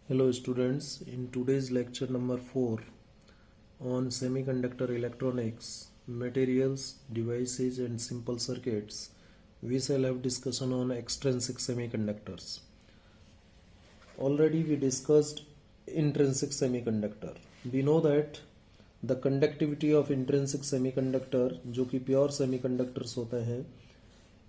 Hello students, in today's lecture number 4 on semiconductor electronics, materials, devices and simple circuits, we shall have discussion on extrinsic semiconductors. Already we discussed intrinsic semiconductor. We know that the conductivity of intrinsic semiconductor जो कि pure semiconductors होते हैं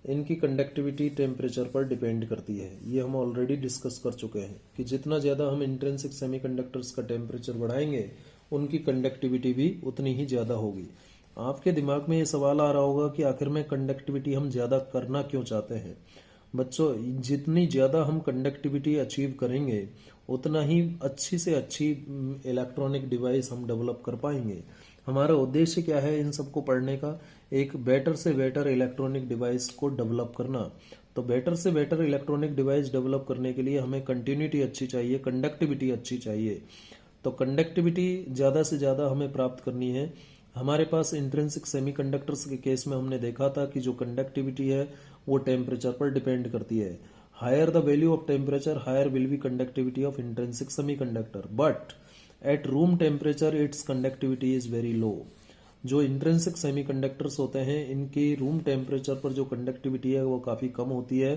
इनकी conductivity temperature पर depend करती है। ये हम ऑलरेडी डिस्कस कर चुके हैं कि जितना ज़्यादा हम इंट्रिंसिक सेमीकंडक्टर्स का टेम्परेचर बढ़ाएंगे उनकी कंडक्टिविटी भी उतनी ही ज़्यादा होगी। आपके दिमाग में ये सवाल आ रहा होगा कि आखिर में कंडक्टिविटी हम ज़्यादा करना क्यों चाहते हैं। बच्चों, जितनी ज़्यादा हम कंडक्टिविटी अचीव करेंगे उतना ही अच्छी से अच्छी इलेक्ट्रॉनिक डिवाइस हम डेवलप कर पाएंगे। हमारा उद्देश्य क्या है इन सबको पढ़ने का? एक बेटर से बेटर इलेक्ट्रॉनिक डिवाइस को डेवलप करना। तो बेटर से बेटर इलेक्ट्रॉनिक डिवाइस डेवलप करने के लिए हमें कंटिन्यूटी अच्छी चाहिए, कंडक्टिविटी अच्छी चाहिए। तो कंडक्टिविटी ज़्यादा से ज़्यादा हमें प्राप्त करनी है। हमारे पास इंट्रिंसिक सेमीकंडक्टर्स के केस में हमने देखा था कि जो कंडक्टिविटी है वो टेम्परेचर पर डिपेंड करती है। Higher the value of temperature higher will be conductivity of intrinsic semiconductor, but at room temperature its conductivity is very low. जो इंट्रिंसिक सेमीकंडक्टर्स होते हैं इनकी रूम टेम्परेचर पर जो कंडक्टिविटी है वो काफ़ी कम होती है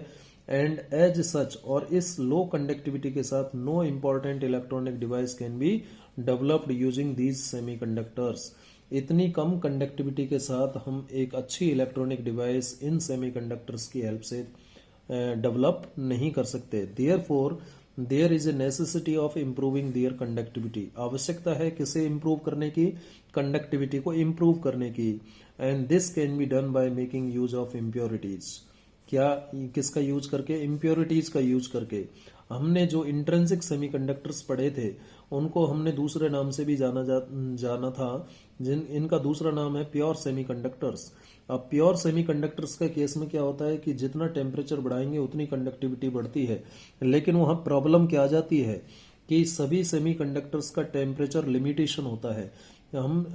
एंड एज सच, और इस लो कंडक्टिविटी के साथ no important electronic device can be developed using these semiconductors. इतनी कम कंडक्टिविटी के साथ हम एक अच्छी इलेक्ट्रॉनिक डिवाइस इन सेमीकंडक्टर्स की हेल्प से डेवलप नहीं कर सकते। Therefore there is a necessity of improving their conductivity. आवश्यकता है किसे इम्प्रूव करने की? कंडक्टिविटी को इम्प्रूव करने की। And this can be done by making use of impurities. क्या? किसका यूज करके? इम्प्योरिटीज का यूज करके। हमने जो इंट्रिंसिक सेमीकंडक्टर्स पढ़े थे उनको हमने दूसरे नाम से भी जाना था, जिन इनका दूसरा नाम है प्योर सेमीकंडक्टर्स। अब प्योर सेमीकंडक्टर्स के केस में क्या होता है कि जितना टेम्परेचर बढ़ाएंगे उतनी कंडक्टिविटी बढ़ती है, लेकिन वहाँ प्रॉब्लम क्या आ जाती है कि सभी सेमीकंडक्टर्स का टेम्परेचर लिमिटेशन होता है। हम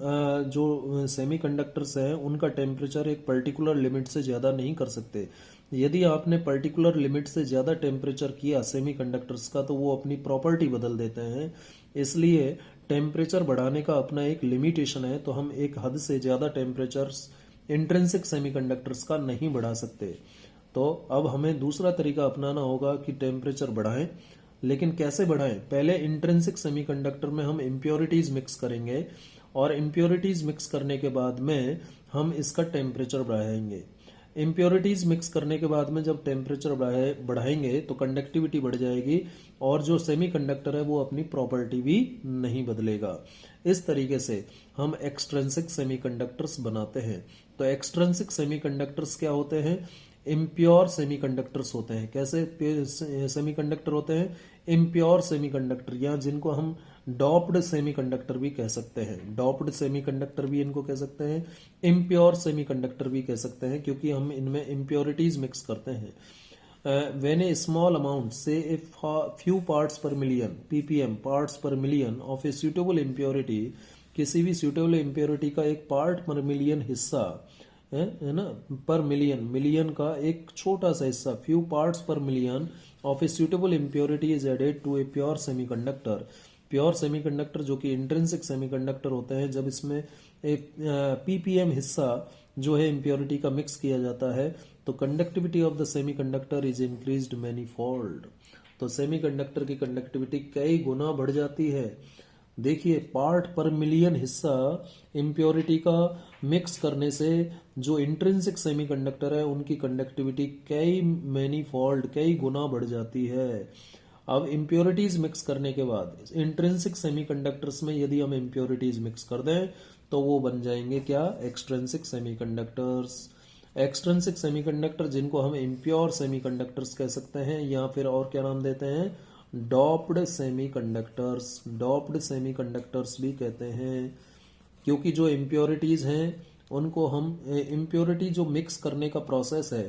जो सेमीकंडक्टर्स हैं उनका टेम्परेचर एक पर्टिकुलर लिमिट से ज़्यादा नहीं कर सकते। यदि आपने पर्टिकुलर लिमिट से ज़्यादा टेम्परेचर किया सेमीकंडक्टर्स का तो वो अपनी प्रॉपर्टी बदल देते हैं। इसलिए टेम्परेचर बढ़ाने का अपना एक लिमिटेशन है, तो हम एक हद से ज़्यादा टेम्परेचर्स इंट्रिंसिक सेमीकंडक्टर्स का नहीं बढ़ा सकते। तो अब हमें दूसरा तरीका अपनाना होगा कि टेम्परेचर बढ़ाएं, लेकिन कैसे बढ़ाएं? पहले इंट्रिंसिक सेमीकंडक्टर में हम इम्प्योरिटीज मिक्स करेंगे और इम्प्योरिटीज मिक्स करने के बाद में हम इसका टेम्परेचर बढ़ाएंगे। इम्प्योरिटीज मिक्स करने के बाद में जब टेम्परेचर बढ़ाएंगे तो कंडक्टिविटी बढ़ जाएगी और जो सेमीकंडक्टर है वो अपनी प्रॉपर्टी भी नहीं बदलेगा। इस तरीके से हम एक्सट्रिंसिक सेमीकंडक्टर्स बनाते हैं। तो एक्सट्रिंसिक सेमीकंडक्टर्स क्या होते हैं? इम्प्योर सेमीकंडक्टर्स होते हैं। कैसे सेमीकंडक्टर होते हैं? इम्प्योर सेमीकंडक्टर, या जिनको हम डॉप्ड सेमीकंडक्टर भी कह सकते हैं। डॉप्ड सेमीकंडक्टर भी इनको कह सकते हैं, इम्प्योर सेमीकंडक्टर भी कह सकते हैं, क्योंकि हम इनमें इम्प्योरिटीज मिक्स करते हैं। when a small amount, say a few parts per million, ppm, parts per million of a suitable impurity, किसी भी suitable impurity का एक part per million हिस्सा है ना, पर मिलियन, मिलियन का एक छोटा सा हिस्सा, few parts per million of a suitable impurity is added to a pure semiconductor। Pure semiconductor जो कि इंट्रिंसिक सेमीकंडक्टर होते हैं, जब इसमें एक ppm हिस्सा जो है इम्प्योरिटी का मिक्स किया जाता है तो conductivity of the semiconductor is increased manifold. तो सेमीकंडक्टर की कंडक्टिविटी कई गुना बढ़ जाती है। देखिए, पार्ट पर मिलियन हिस्सा इम्प्योरिटी का मिक्स करने से जो इंट्रिंसिक सेमीकंडक्टर है उनकी कंडक्टिविटी कई मैनीफोल्ड, कई गुना बढ़ जाती है। अब इम्प्योरिटीज मिक्स करने के बाद इंट्रिंसिक सेमीकंडक्टर्स में यदि हम इम्प्योरिटीज मिक्स कर दें तो वो बन जाएंगे क्या? Extrinsic semiconductors. एक्सट्रिंसिक सेमीकंडक्टर जिनको हम इम्प्योर सेमीकंडक्टर्स कह सकते हैं, या फिर और क्या नाम देते हैं? Doped semiconductors. डॉप्ड सेमीकंडक्टर्स भी कहते हैं, क्योंकि जो इम्प्योरिटीज हैं उनको हम इम्प्योरिटी जो मिक्स करने का प्रोसेस है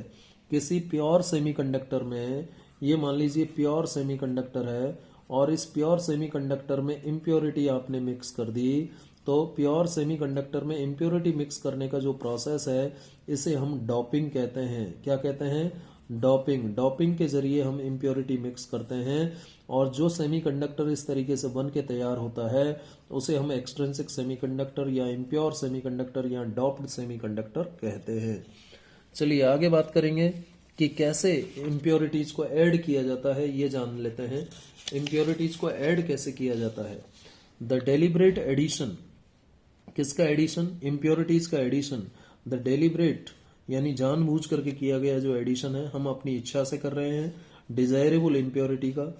किसी प्योर सेमीकंडक्टर में, ये मान लीजिए प्योर सेमीकंडक्टर है और इस प्योर सेमीकंडक्टर में इम्प्योरिटी आपने मिक्स कर दी, तो प्योर सेमीकंडक्टर में इम्प्योरिटी मिक्स करने का जो प्रोसेस है इसे हम डॉपिंग कहते हैं। क्या कहते हैं? डॉपिंग के जरिए हम इम्प्योरिटी मिक्स करते हैं, और जो सेमीकंडक्टर इस तरीके से बन के तैयार होता है उसे हम एक्सट्रिंसिक सेमीकंडक्टर या इम्प्योर सेमीकंडक्टर या डॉप्ड सेमीकंडक्टर कहते हैं। चलिए आगे बात करेंगे कि कैसे इम्प्योरिटीज को ऐड किया जाता है, ये जान लेते हैं। इम्प्योरिटीज को ऐड कैसे किया जाता है? द डेलिब्रेट एडिशन, किसका एडिशन? इम्प्योरिटीज का एडिशन। द डेलिब्रेट यानी जानबूझ करके किया गया जो एडिशन है, हम अपनी इच्छा से कर रहे हैं। डिजायरेबल इम्प्योरिटी का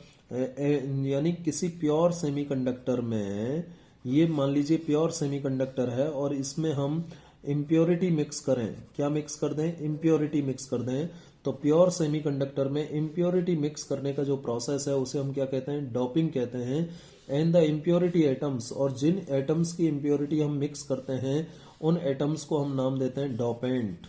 यानी किसी प्योर सेमीकंडक्टर में, ये मान लीजिए प्योर सेमीकंडक्टर है और इसमें हम इम्प्योरिटी मिक्स करें। क्या मिक्स कर दें? इम्प्योरिटी मिक्स कर दें। तो प्योर सेमीकंडक्टर में इम्प्योरिटी मिक्स करने का जो प्रोसेस है उसे हम क्या कहते हैं? डोपिंग कहते हैं। एंड द इम्प्योरिटी एटम्स, और जिन एटम्स की इम्प्योरिटी हम मिक्स करते हैं उन एटम्स को हम नाम देते हैं डोपेंट।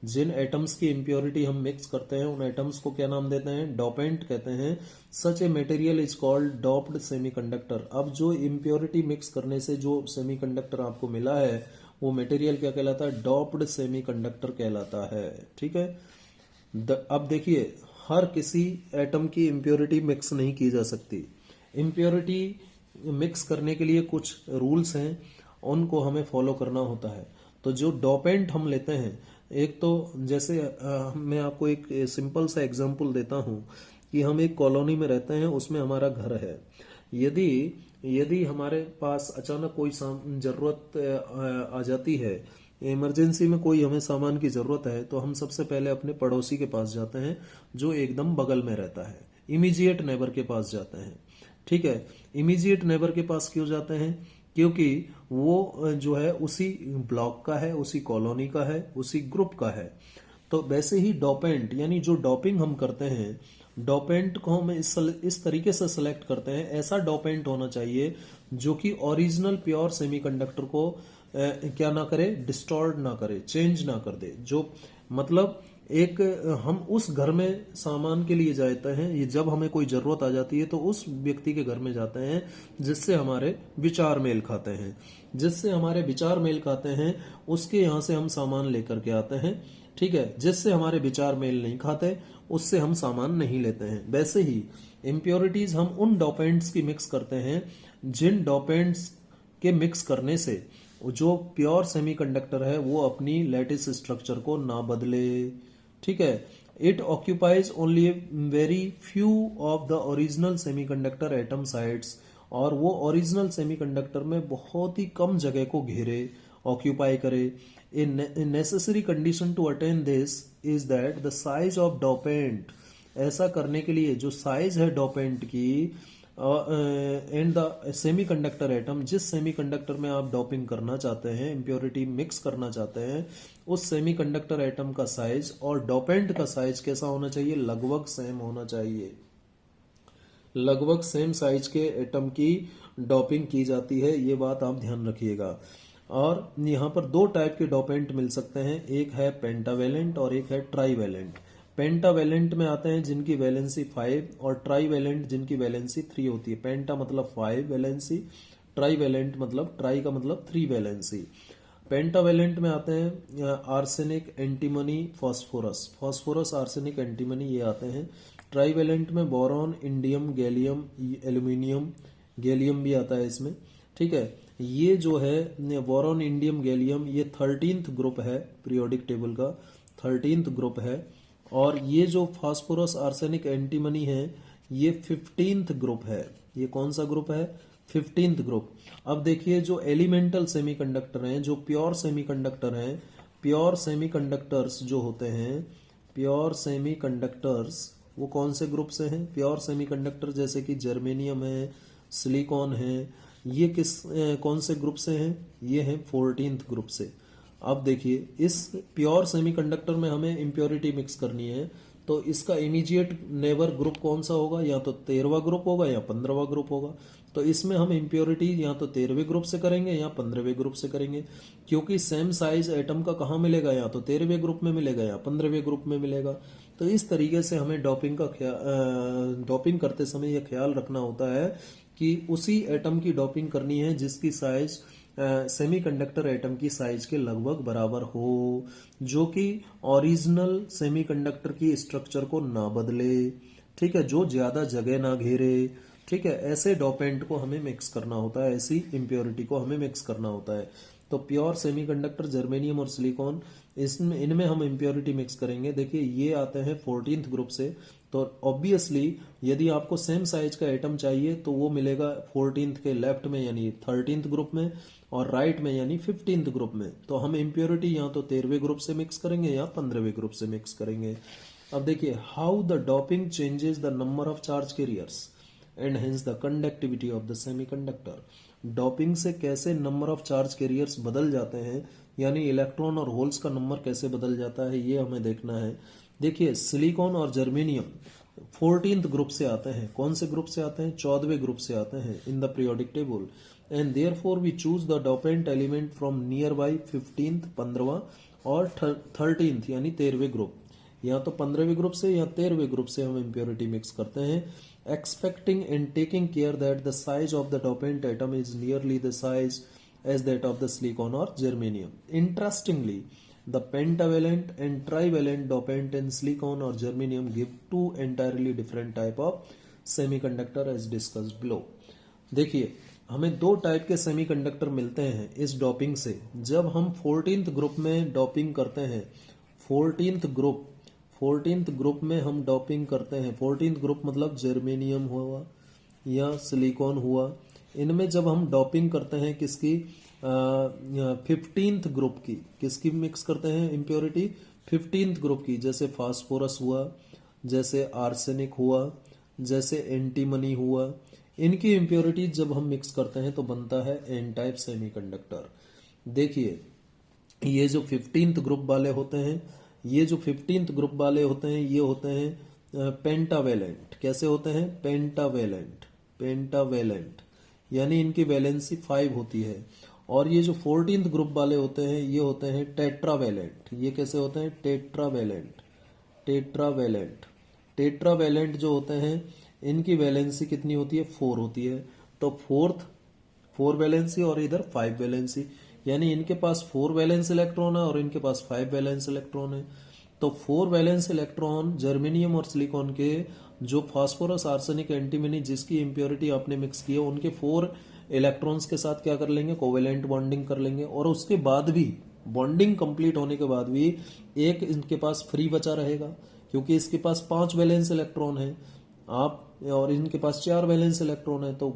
जिन एटम्स की इम्प्योरिटी हम मिक्स करते हैं उन एटम्स को क्या नाम देते हैं? डोपेंट कहते हैं। Such a material is called doped semiconductor. अब जो इम्प्योरिटी मिक्स करने से जो सेमीकंडक्टर आपको मिला है वो मटेरियल क्या कहलाता है? डोप्ड सेमीकंडक्टर कहलाता है। ठीक है। अब देखिए, हर किसी एटम की इम्प्योरिटी मिक्स नहीं की जा सकती। इम्प्योरिटी मिक्स करने के लिए कुछ रूल्स हैं, उनको हमें फॉलो करना होता है। तो जो डोपेंट हम लेते हैं, एक तो जैसे मैं आपको एक सिंपल सा एग्जांपल देता हूं कि हम एक कॉलोनी में रहते हैं, उसमें हमारा घर है। यदि यदि हमारे पास अचानक कोई जरूरत आ जाती है, इमरजेंसी में कोई हमें सामान की जरूरत है, तो हम सबसे पहले अपने पड़ोसी के पास जाते हैं जो एकदम बगल में रहता है। इमीडिएट नेबर के पास जाते हैं। ठीक है। इमीडिएट नेबर के पास क्यों जाते हैं? क्योंकि वो जो है उसी ब्लॉक का है, उसी कॉलोनी का है, उसी ग्रुप का है। तो वैसे ही डोपेंट यानी जो डोपिंग हम करते हैं, डोपेंट को हम इस तरीके से सिलेक्ट करते हैं, ऐसा डोपेंट होना चाहिए जो कि ओरिजिनल प्योर सेमीकंडक्टर को क्या ना करे? डिस्टॉर्ट ना करे, चेंज ना कर दे। जो मतलब एक हम उस घर में सामान के लिए जाते हैं, ये जब हमें कोई जरूरत आ जाती है तो उस व्यक्ति के घर में जाते हैं जिससे हमारे विचार मेल खाते हैं। जिससे हमारे विचार मेल खाते हैं उसके यहाँ से हम सामान लेकर के आते हैं। ठीक है। जिससे हमारे विचार मेल नहीं खाते उससे हम सामान नहीं लेते हैं। वैसे ही इम्प्योरिटीज हम उन डोपेंट्स की मिक्स करते हैं जिन डोपेंट्स के मिक्स करने से जो प्योर सेमीकंडक्टर है वो अपनी लैटिस स्ट्रक्चर को ना बदले। ठीक है। It occupies only very few of the original semiconductor atom sites, और वो ओरिजिनल सेमीकंडक्टर में बहुत ही कम जगह को घेरे, ऑक्यूपाई करे। A necessary condition to attain this is that the size of dopant, ऐसा करने के लिए जो साइज है डोपेंट की एंड द सेमीकंडक्टर एटम, जिस सेमीकंडक्टर में आप डोपिंग करना चाहते हैं, इम्प्योरिटी मिक्स करना चाहते हैं, उस सेमीकंडक्टर एटम का साइज और डोपेंट का साइज कैसा होना चाहिए? लगभग सेम होना चाहिए। लगभग सेम साइज के एटम की डोपिंग की जाती है, ये बात आप ध्यान रखिएगा। और यहाँ पर दो टाइप के डोपेंट मिल सकते हैं, एक है पेंटावेलेंट और एक है ट्राईवेलेंट। पेंटावेलेंट में आते हैं जिनकी वैलेंसी 5 और ट्राईवेलेंट जिनकी वैलेंसी 3 होती है। पेंटा मतलब 5 वैलेंसी, ट्राईवेलेंट मतलब ट्राई का मतलब 3 वैलेंसी। पेंटावेलेंट में आते हैं arsenic, antimony, phosphorus. Phosphorus, arsenic, antimony ये आते हैं। ट्राईवेलेंट में boron, indium, gallium, aluminium, gallium भी आता है इसमें। ठीक है। ये जो है बोरॉन, इंडियम, गैलियम, ये 13th ग्रुप है पीरियोडिक टेबल का, 13th ग्रुप है। और ये जो फास्फोरस, आर्सेनिक, एंटीमनी है ये 15th ग्रुप है। ये कौन सा ग्रुप है? 15th group. अब देखिए, जो एलिमेंटल सेमीकंडक्टर हैं, जो प्योर सेमीकंडक्टर हैं, प्योर सेमीकंडक्टर्स जो होते हैं, प्योर सेमीकंडक्टर्स वो कौन से ग्रुप से हैं? प्योर सेमीकंडक्टर जैसे कि जर्मेनियम है, सिलिकॉन है, ये कौन से ग्रुप से हैं? ये हैं 14th ग्रुप से। अब देखिए, इस प्योर सेमीकंडक्टर में हमें इम्प्योरिटी मिक्स करनी है, तो इसका इमीडिएट नेबर ग्रुप कौन सा होगा? या तो 13वां ग्रुप होगा या 15वां ग्रुप होगा। तो इसमें हम इम्प्योरिटी या तो 13वें ग्रुप से करेंगे या 15वें ग्रुप से करेंगे, क्योंकि सेम साइज एटम का कहाँ मिलेगा? या तो 13वें ग्रुप में मिलेगा या 15वें ग्रुप में मिलेगा। तो इस तरीके से हमें डोपिंग करते समय यह ख्याल रखना होता है कि उसी एटम की डोपिंग करनी है जिसकी साइज सेमीकंडक्टर एटम की साइज के लगभग बराबर हो, जो कि ओरिजिनल सेमीकंडक्टर की स्ट्रक्चर को ना बदले, ठीक है, जो ज्यादा जगह ना घेरे, ठीक है, ऐसे डोपेंट को हमें मिक्स करना होता है, ऐसी इम्प्योरिटी को हमें मिक्स करना होता है। तो प्योर सेमीकंडक्टर जर्मेनियम और सिलिकॉन, इसमें इनमें हम इम्प्योरिटी मिक्स करेंगे। देखिए ये आते हैं 14th ग्रुप से, तो ऑब्वियसली यदि आपको सेम साइज का एटम चाहिए तो वो मिलेगा 14th के लेफ्ट में यानी 13th ग्रुप में, और राइट में यानी 15th ग्रुप में। तो हम इम्प्योरिटी या तो 13वें ग्रुप से मिक्स करेंगे या 15वें ग्रुप से मिक्स करेंगे। अब देखिए how the doping changes the number of charge carriers and hence the conductivity of the semiconductor. Doping से कैसे नंबर ऑफ चार्ज कैरियर्स बदल जाते हैं, यानी इलेक्ट्रॉन और होल्स का नंबर कैसे बदल जाता है, ये हमें देखना है। देखिए सिलिकॉन और जर्मेनियम 14th ग्रुप से आते हैं। कौन से ग्रुप से आते हैं? 14वें ग्रुप से आते हैं in the periodic table, and therefore we choose the dopant element from nearby 15th 15वां और 13th यानी 13वें ग्रुप। या तो 15वें ग्रुप से या 13वें ग्रुप से हम इम्प्योरिटी मिक्स करते हैं, expecting and taking care that the size of the dopant atom is nearly the size as that of the silicon or germanium. Interestingly, the pentavalent and trivalent dopant in silicon or germanium give two entirely different type of semiconductor as discussed below. देखिए हमें दो type के semiconductor मिलते हैं इस doping से। जब हम 14th ग्रुप में डोपिंग करते हैं, 14th ग्रुप 14th ग्रुप में हम डोपिंग करते हैं, 14th ग्रुप मतलब जर्मेनियम हुआ या सिलिकॉन हुआ, इनमें जब हम डोपिंग करते हैं किसकी 15th ग्रुप की, किसकी मिक्स करते हैं इम्प्योरिटी 15th ग्रुप की, जैसे फास्फोरस हुआ, जैसे आर्सेनिक हुआ, जैसे एंटीमनी हुआ, इनकी इम्प्योरिटी जब हम मिक्स करते हैं तो बनता है एन टाइप सेमीकंडक्टर। देखिए ये जो 15th ग्रुप वाले होते हैं, ये जो 15th ग्रुप वाले होते हैं ये होते हैं पेंटावेलेंट। कैसे होते हैं? पेंटावेलेंट, पेंटावेलेंट यानी इनकी वैलेंसी 5 होती है। और ये जो 14th ग्रुप वाले होते हैं ये होते हैं टेट्रावेलेंट। ये कैसे होते हैं? टेट्रावेलेंट, टेट्रावेलेंट, टेट्रावेलेंट जो होते हैं इनकी वैलेंसी कितनी होती है? 4 होती है। तो 4 वैलेंसी और इधर 5 वैलेंसी, यानी इनके पास 4 वैलेंस इलेक्ट्रॉन है और इनके पास 5 वैलेंस इलेक्ट्रॉन है। तो 4 वैलेंस इलेक्ट्रॉन जर्मेनियम और सिलिकॉन के, जो फास्फोरस आर्सेनिक एंटीमनी जिसकी इम्प्योरिटी आपने मिक्स की है, उनके 4 इलेक्ट्रॉन्स के साथ क्या कर लेंगे? कोवेलेंट बॉन्डिंग कर लेंगे। और उसके बाद भी बॉन्डिंग कंप्लीट होने के बाद भी एक इनके पास फ्री बचा रहेगा, क्योंकि इसके पास 5 वैलेंस इलेक्ट्रॉन है आप, और इनके पास 4 वैलेंस इलेक्ट्रॉन है। तो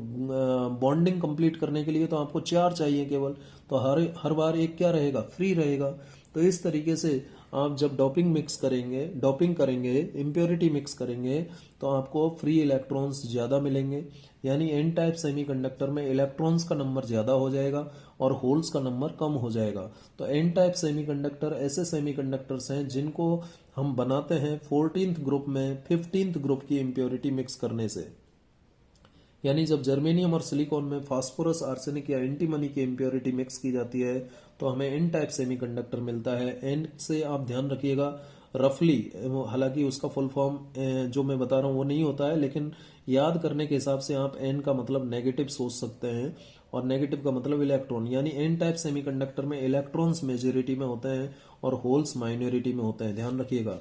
बॉन्डिंग कंप्लीट करने के लिए तो आपको 4 चाहिए केवल, तो हर बार एक क्या रहेगा? फ्री रहेगा। तो इस तरीके से आप जब डोपिंग करेंगे इम्प्योरिटी मिक्स करेंगे तो आपको फ्री इलेक्ट्रॉन्स ज्यादा मिलेंगे, यानी एन टाइप सेमीकंडक्टर में इलेक्ट्रॉन्स का नंबर ज्यादा हो जाएगा और होल्स का नंबर कम हो जाएगा। तो एन टाइप सेमीकंडक्टर ऐसे सेमीकंडक्टर्स हैं जिनको हम बनाते हैं 14th ग्रुप में 15th ग्रुप की इम्प्योरिटी मिक्स करने से। यानी जब जर्मेनियम और सिलिकॉन में फास्फोरस आर्सेनिक या एंटीमनी की इम्प्योरिटी मिक्स की जाती है तो हमें एन टाइप सेमीकंडक्टर मिलता है। एन से आप ध्यान रखिएगा रफली, हालांकि उसका फुल फॉर्म जो मैं बता रहा हूँ वो नहीं होता है, लेकिन याद करने के हिसाब से आप एन का मतलब नेगेटिव सोच सकते हैं और नेगेटिव का मतलब इलेक्ट्रॉन। यानी एन टाइप सेमीकंडक्टर में इलेक्ट्रॉन्स मेजोरिटी में होते हैं और होल्स माइनॉरिटी में होते हैं, ध्यान रखिएगा।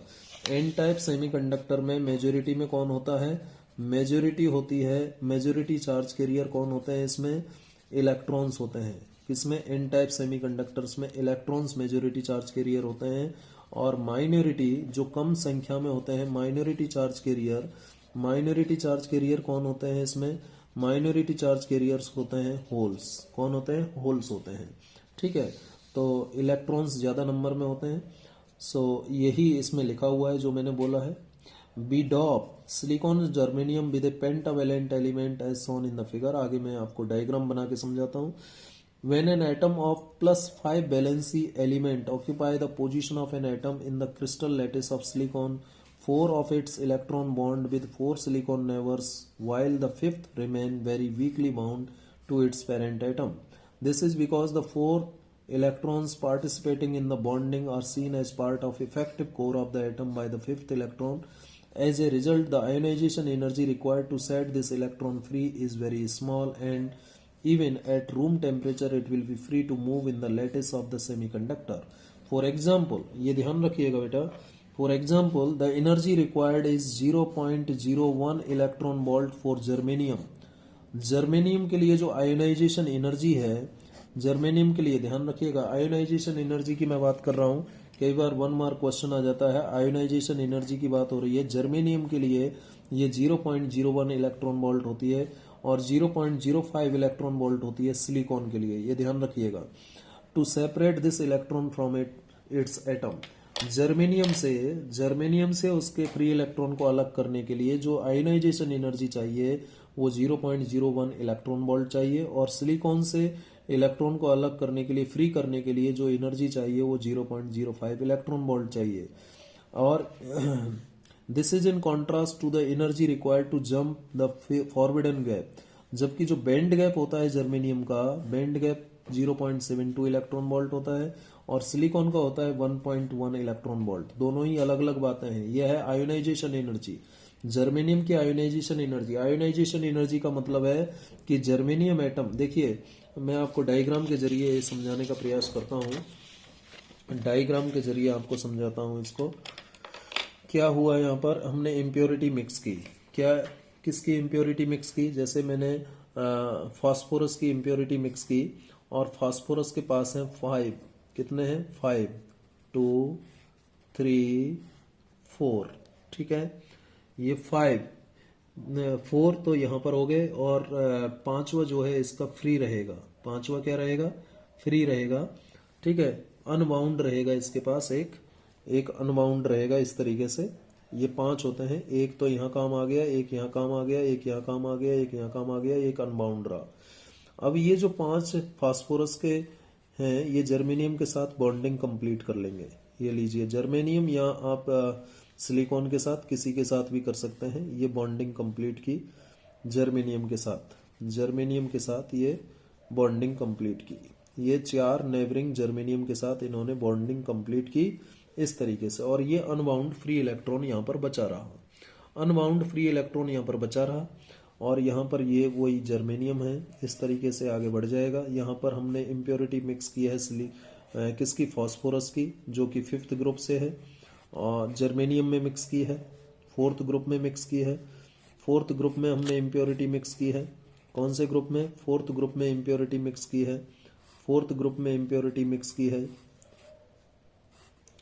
एन टाइप सेमीकंडक्टर में मेजोरिटी में कौन होता है? मेजोरिटी होती है, मेजोरिटी चार्ज कैरियर कौन होते हैं इसमें? इलेक्ट्रॉन्स होते हैं। किसमें? एन टाइप सेमीकंडक्टर्स में इलेक्ट्रॉन्स मेजोरिटी चार्ज कैरियर होते हैं, और माइनॉरिटी जो कम संख्या में होते हैं minority charge carrier, minority charge carrier कौन होते हैं इसमें? माइनॉरिटी चार्ज कैरियर्स होते हैं होल्स। कौन होते हैं? होल्स होते हैं, ठीक है। तो इलेक्ट्रॉन्स ज्यादा नंबर में होते हैं। सो यही इसमें लिखा हुआ है जो मैंने बोला है। Be dope silicon germanium with a pentavalent element as shown in the figure. आगे मैं आपको डायग्राम बना के समझाता हूँ। When an atom of +5 valency element occupy the position of an atom in the crystal lattice of silicon, 4 of its electron bond with 4 silicon neighbors, while the 5th remain very weakly bound to its parent atom. This is because the 4 electrons participating in the bonding are seen as part of effective core of the atom by the 5th electron, As a result, the ionization energy required to set this electron free is very small, and even at room temperature it will be free to move in the lattice of the semiconductor. For example, ये ध्यान रखिएगा बेटा. For example, the energy required is 0.01 electron volt for germanium. Germanium के लिए जो ionisation energy है, germanium के लिए ध्यान रखिएगा, आयोनाइजेशन एनर्जी की मैं बात कर रहा हूँ. कई बार 1 मार्क क्वेश्चन आ जाता है, आयोनाइजेशन एनर्जी की बात हो रही है. जर्मेनियम के लिए ये 0.01 इलेक्ट्रॉन वोल्ट होती है और 0.05 इलेक्ट्रॉन वोल्ट होती है सिलिकॉन के लिए. ये ध्यान रखिएगा. To separate this electron from its atom, germanium से उसके फ्री इलेक्ट्रॉन को अलग करने के लिए जो आयोनाइजेशन एनर्जी चाहिए वो 0.01 इलेक्ट्रॉन वोल्ट चाहिए, और सिलिकॉन से इलेक्ट्रॉन को अलग करने के लिए, फ्री करने के लिए जो एनर्जी चाहिए वो 0.05 इलेक्ट्रॉन वोल्ट चाहिए. और this is in contrast to the energy required to jump the forbidden gap. जबकि जो बैंड गैप होता है जर्मेनियम का, बैंड गैप 0.72 इलेक्ट्रॉन वोल्ट होता है और सिलिकॉन का होता है 1.1 इलेक्ट्रॉन वोल्ट. दोनों ही अलग अलग बातें हैं. यह है आयोनाइजेशन एनर्जी. जर्मेनियम की आयोनाइजेशन एनर्जी. आयोनाइजेशन एनर्जी का मतलब है कि जर्मेनियम एटम, देखिए मैं आपको डायग्राम के जरिए समझाने का प्रयास करता हूँ. डायग्राम के जरिए आपको समझाता हूँ इसको. क्या हुआ यहाँ पर, हमने इम्प्योरिटी मिक्स की. क्या, किसकी इम्प्योरिटी मिक्स की? जैसे मैंने फास्फोरस की इम्प्योरिटी मिक्स की और फास्फोरस के पास है 5. कितने हैं? 5, 2, 3, 4. ठीक है, ये 4 तो यहाँ पर हो गए और पांचवा जो है इसका फ्री रहेगा. पांचवा क्या रहेगा? फ्री रहेगा. ठीक है, अनबाउंड रहेगा. इसके पास एक अनबाउंड रहेगा. इस तरीके से ये 5 होते हैं. एक तो यहाँ काम आ गया, एक यहाँ काम आ गया, एक यहाँ काम आ गया, एक यहाँ काम आ गया, एक अनबाउंड रहा. अब ये जो 5 फास्फोरस के हैं ये जर्मेनियम के साथ बॉन्डिंग कंप्लीट कर लेंगे. ये लीजिए जर्मेनियम, या आप सिलिकॉन के साथ, किसी के साथ भी कर सकते हैं. ये बॉन्डिंग कंप्लीट की जर्मेनियम के साथ, जर्मेनियम के साथ ये बॉन्डिंग कंप्लीट की. ये 4 नेबरिंग जर्मेनियम के साथ इन्होंने बॉन्डिंग कंप्लीट की इस तरीके से. और ये अनबाउंड फ्री इलेक्ट्रॉन यहाँ पर बचा रहा. अनबाउंड फ्री इलेक्ट्रॉन यहाँ पर बचा रहा और यहाँ पर ये वही जर्मेनियम है. इस तरीके से आगे बढ़ जाएगा. यहाँ पर हमने इम्प्योरिटी मिक्स की है किसकी? फास्फोरस की, जो कि 5th ग्रुप से है, और जर्मेनियम में मिक्स की है. 4th ग्रुप में मिक्स की है. 4th ग्रुप में हमने इम्प्योरिटी मिक्स की है. कौन से ग्रुप में? 4th ग्रुप में इम्प्योरिटी मिक्स की है. 4th ग्रुप में इम्प्योरिटी मिक्स की है.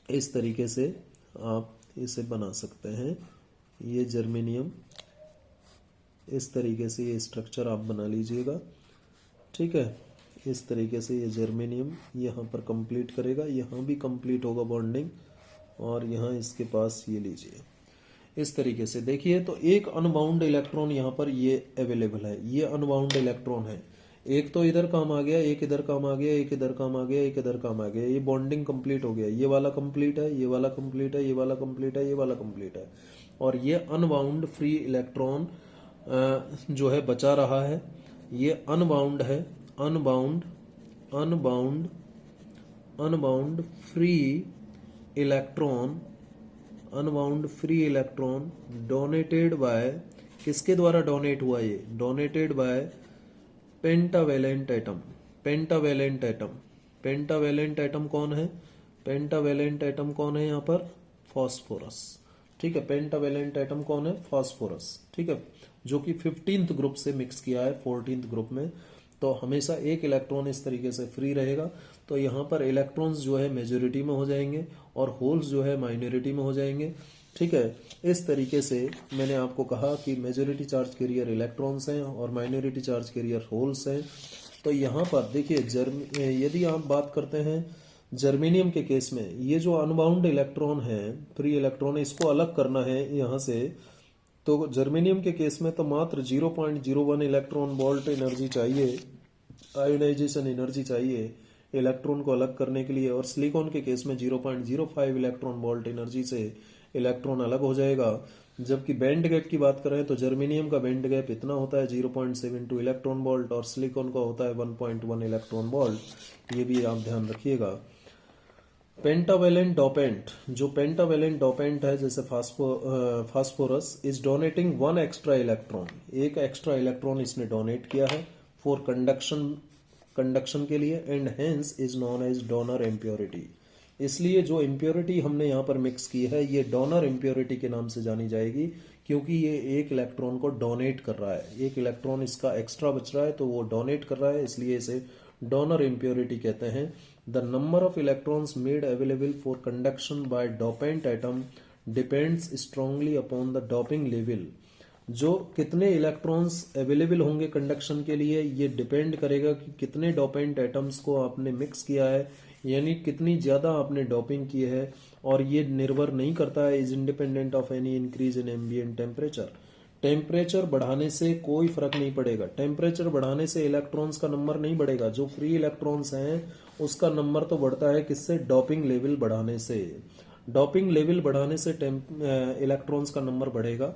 इस तरीके से आप इसे बना सकते हैं. ये जर्मेनियम, इस तरीके से ये स्ट्रक्चर आप बना लीजिएगा. ठीक है, इस तरीके से ये जर्मेनियम यहाँ पर कंप्लीट करेगा. यहाँ भी कंप्लीट होगा बॉन्डिंग और यहाँ इसके पास ये लीजिए. इस तरीके से देखिए, तो एक अनबाउंड इलेक्ट्रॉन यहाँ पर ये अवेलेबल है. ये अनबाउंड इलेक्ट्रॉन है. एक तो इधर काम आ गया, एक इधर काम आ गया, एक इधर काम आ गया, एक इधर काम आ गया. ये बॉन्डिंग कंप्लीट हो गया. ये वाला कंप्लीट है, ये वाला कंप्लीट है, ये वाला कंप्लीट है, ये वाला कंप्लीट है. और ये अनबाउंड फ्री इलेक्ट्रॉन जो है बचा रहा है. ये अनबाउंड है. Unbound unbound unbound free electron, unbound free electron donated bye, किसके द्वारा डोनेट हुआ? ये donated bye pentavalent atom. Pentavalent atom. Pentavalent atom कौन है? पेंटावेलेंट एटम कौन है यहाँ पर? फास्फोरस. ठीक है, पेंटावेलेंट एटम कौन है? फास्फोरस. ठीक है, जो कि 15th ग्रुप से मिक्स किया है 14th ग्रुप में. तो हमेशा एक इलेक्ट्रॉन इस तरीके से फ्री रहेगा. तो यहाँ पर इलेक्ट्रॉन्स जो है मेजोरिटी में हो जाएंगे और होल्स जो है माइनॉरिटी में हो जाएंगे. ठीक है, इस तरीके से मैंने आपको कहा कि मेजोरिटी चार्ज कैरियर इलेक्ट्रॉन्स हैं और माइनॉरिटी चार्ज कैरियर होल्स हैं. तो यहाँ पर देखिए, यदि आप बात करते हैं जर्मेनियम के केस में, ये जो अनबाउंड इलेक्ट्रॉन है, फ्री इलेक्ट्रॉन, इसको अलग करना है यहाँ से. तो जर्मेनियम के केस में तो मात्र 0.01 इलेक्ट्रॉन वोल्ट एनर्जी चाहिए, आयोनाइजेशन एनर्जी चाहिए इलेक्ट्रॉन को अलग करने के लिए. और सिलिकॉन के केस में 0.05 इलेक्ट्रॉन वोल्ट एनर्जी से इलेक्ट्रॉन अलग हो जाएगा. जबकि बैंड गैप की बात करें तो जर्मेनियम का बैंड गैप इतना होता है 0.72 इलेक्ट्रॉन वोल्ट और सिलिकॉन का होता है 1.1 इलेक्ट्रॉन वोल्ट. ये भी आप ध्यान रखिएगा. पेंटावेलेंट डोपेंट, जो पेंटावेलेंट डोपेंट है जैसे phosphorus is donating one extra electron, एक एक्स्ट्रा इलेक्ट्रॉन इसने डोनेट किया है फॉर कंडक्शन, कंडक्शन के लिए, and hence is known as donor impurity. इसलिए जो इम्प्योरिटी हमने यहाँ पर मिक्स की है ये डोनर इम्प्योरिटी के नाम से जानी जाएगी, क्योंकि ये एक इलेक्ट्रॉन को डोनेट कर रहा है, एक इलेक्ट्रॉन इसका एक्स्ट्रा बच रहा है तो वो डोनेट कर रहा है, इसलिए इसे डोनर इम्प्योरिटी कहते हैं। The number of electrons made available for conduction by dopant atom depends strongly upon the doping level. जो कितने इलेक्ट्रॉन्स अवेलेबल होंगे कंडक्शन के लिए ये डिपेंड करेगा कि कितने डोपेंट एटम्स को आपने मिक्स किया है, यानी कितनी ज्यादा आपने डोपिंग की है, और ये निर्भर नहीं करता है, is independent of any increase in ambient temperature. Temperature बढ़ाने से कोई फर्क नहीं पड़ेगा, टेम्परेचर बढ़ाने से इलेक्ट्रॉन्स का नंबर नहीं बढ़ेगा, जो फ्री इलेक्ट्रॉन्स हैं उसका नंबर तो बढ़ता है किससे, डोपिंग लेवल बढ़ाने से। डोपिंग लेवल बढ़ाने से इलेक्ट्रॉन्स का नंबर बढ़ेगा।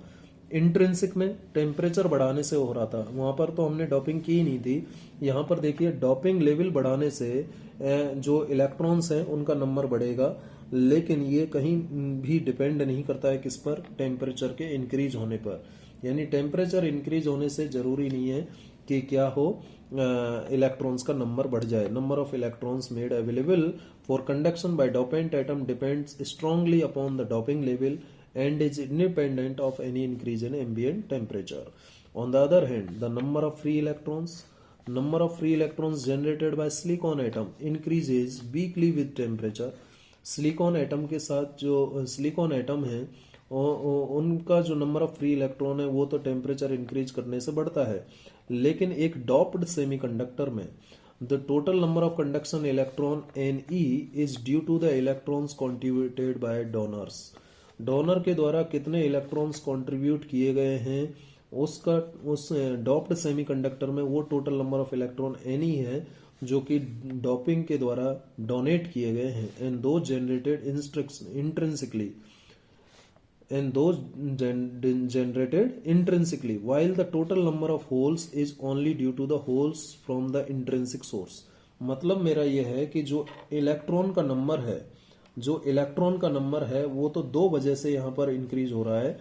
इंट्रिंसिक में टेम्परेचर बढ़ाने से हो रहा था, वहां पर तो हमने डोपिंग की ही नहीं थी। यहाँ पर देखिए डोपिंग लेवल बढ़ाने से जो इलेक्ट्रॉन्स हैं उनका नंबर बढ़ेगा, लेकिन ये कहीं भी डिपेंड नहीं करता है किस पर, टेम्परेचर के इंक्रीज होने पर। यानी टेम्परेचर इंक्रीज होने से जरूरी नहीं है कि क्या हो, इलेक्ट्रॉन्स का नंबर बढ़ जाए। Number of electrons made available for conduction by dopant atom depends strongly upon the doping level and is independent of any increase in ambient temperature. On the other hand, the number of free electrons generated by silicon atom increases weakly with temperature. Silicon atom के साथ जो silicon atom है उनका जो number of free electron है वो तो temperature increase करने से बढ़ता है, लेकिन एक डॉप्ड सेमीकंडक्टर में the total number of conduction electron Ne is due to the electrons contributed by donors. Donor के द्वारा कितने इलेक्ट्रॉन्स कंट्रीब्यूट किए गए हैं उसका, उस डॉप्ड सेमीकंडक्टर में वो total number of electron Ne है जो कि डोपिंग के द्वारा डोनेट किए गए हैं, एंड दो generated intrinsically while the total number of holes is only due to the holes from the intrinsic source। मतलब मेरा यह है कि जो इलेक्ट्रॉन का नंबर है, जो इलेक्ट्रॉन का नंबर है वो तो दो वजह से यहाँ पर इंक्रीज हो रहा है।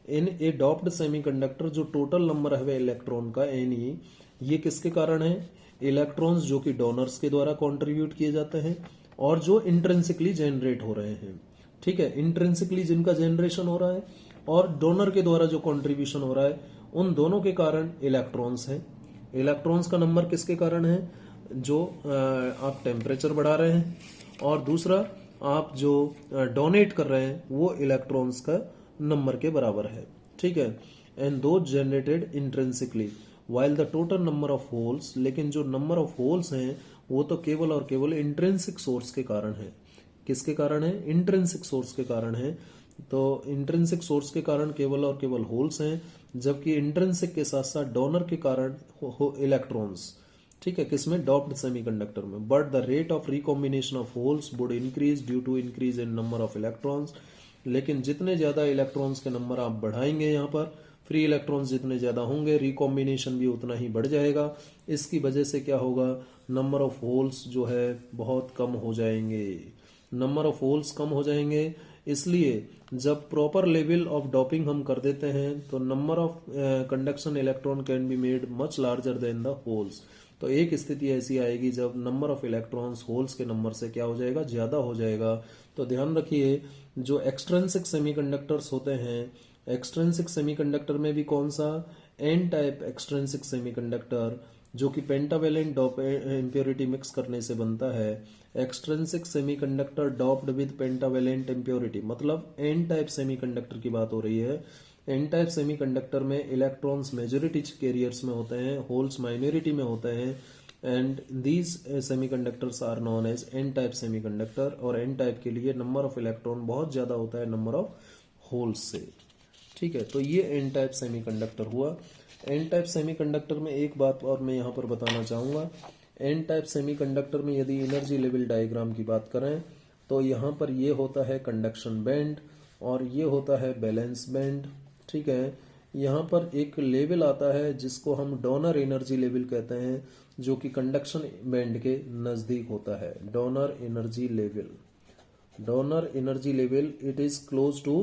इन ए डॉप्ड सेमीकंडक्टर जो टोटल नंबर है इलेक्ट्रॉन का Ne, ये किसके कारण है, इलेक्ट्रॉन्स जो कि डोनर्स के द्वारा कंट्रीब्यूट किए जाते हैं और जो इंट्रिंसिकली जनरेट हो रहे हैं। ठीक है, इंट्रिंसिकली जिनका जनरेशन हो रहा है और डोनर के द्वारा जो कंट्रीब्यूशन हो रहा है, उन दोनों के कारण इलेक्ट्रॉन्स हैं। इलेक्ट्रॉन्स का नंबर किसके कारण है, जो आप टेम्परेचर बढ़ा रहे हैं, और दूसरा आप जो डोनेट कर रहे हैं वो इलेक्ट्रॉन्स का नंबर के बराबर है। ठीक है, एंड दो generated intrinsically while the total number of holes, लेकिन जो नंबर ऑफ होल्स हैं वो तो केवल और केवल इंट्रिंसिक सोर्स के कारण है। किसके कारण है, इंट्रिंसिक सोर्स के कारण है। तो इंट्रिंसिक सोर्स के कारण केवल और केवल होल्स हैं, जबकि इंट्रिंसिक के साथ साथ डोनर के कारण इलेक्ट्रॉन्स। ठीक है, किसमें, डॉप्ड सेमीकंडक्टर में। But the rate of recombination of holes would increase due to increase in number of electrons. लेकिन जितने ज्यादा इलेक्ट्रॉन्स के नंबर आप बढ़ाएंगे, यहाँ पर फ्री इलेक्ट्रॉन्स जितने ज्यादा होंगे रिकॉम्बिनेशन भी उतना ही बढ़ जाएगा। इसकी वजह से क्या होगा, नंबर ऑफ होल्स जो है बहुत कम हो जाएंगे, नंबर ऑफ होल्स कम हो जाएंगे। इसलिए जब प्रॉपर लेवल ऑफ डोपिंग हम कर देते हैं तो number of conduction electron can be made much larger than the holes. तो एक स्थिति ऐसी आएगी जब नंबर ऑफ इलेक्ट्रॉन्स होल्स के नंबर से क्या हो जाएगा, ज्यादा हो जाएगा। तो ध्यान रखिए, जो एक्सट्रिंसिक सेमीकंडक्टर्स होते हैं, एक्सट्रिंसिक सेमीकंडक्टर में भी कौन सा, एन टाइप एक्सट्रिंसिक सेमीकंडक्टर जो कि पेंटावेलेंट इम्प्योरिटी मिक्स करने से बनता है। Extrinsic semiconductor doped with pentavalent impurity, मतलब एन टाइप सेमीकंडक्टर की बात हो रही है। एन टाइप सेमीकंडक्टर में इलेक्ट्रॉन्स मेजॉरिटी कैरियर्स में होते हैं, होल्स माइनॉरिटी में होते हैं, and these semiconductors are known as N type semiconductor. और एन टाइप के लिए नंबर ऑफ इलेक्ट्रॉन बहुत ज्यादा होता है नंबर ऑफ होल्स से। ठीक है, तो ये एन टाइप सेमीकंडक्टर हुआ। एन टाइप सेमीकंडक्टर में एक बात और मैं यहाँ पर बताना चाहूंगा। एन टाइप सेमीकंडक्टर में यदि एनर्जी लेवल डायग्राम की बात करें तो यहाँ पर ये होता है कंडक्शन बैंड और ये होता है बैलेंस बैंड। ठीक है, यहाँ पर एक लेवल आता है जिसको हम डोनर एनर्जी लेवल कहते हैं, जो कि कंडक्शन बैंड के नजदीक होता है, donor energy level. Donor energy level it is close to